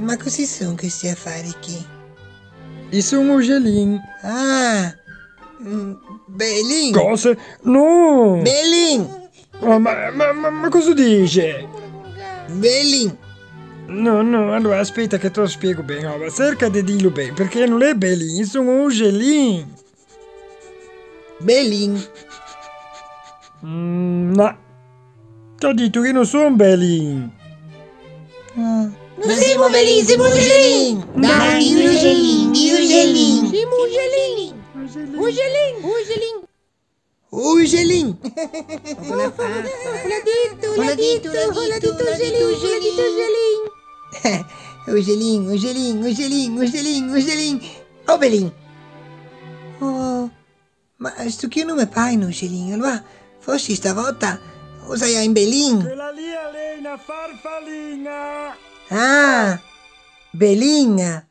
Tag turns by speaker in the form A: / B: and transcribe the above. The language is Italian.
A: Ma così sono questi affari qui?
B: I sono Ugelin.
A: Ah, Belin!
B: Cosa? No!
A: Belin!
B: Oh, ma cosa dice?
A: Belin!
B: No, allora aspetta che te lo spiego bene. Allora, cerca di dirlo bene, perché non è Belin, sono Ugelin.
A: Belin!
B: No. Ti ho detto che non sono Belin.
A: Non siamo Belin, siamo Ugelin! Dai, Ugelin, Ugelin!
C: Siamo Ugelin! Ugelin! Ugelin!
A: Ugelin!
C: L'ha detto Ugelin!
A: Ugelin! Oh, Belin! Oh, ma sto che nome pai in Ugelin? Allora, forse stavolta usai in Belin.
B: Quella lì è una farfallina.
A: Ah, Belin!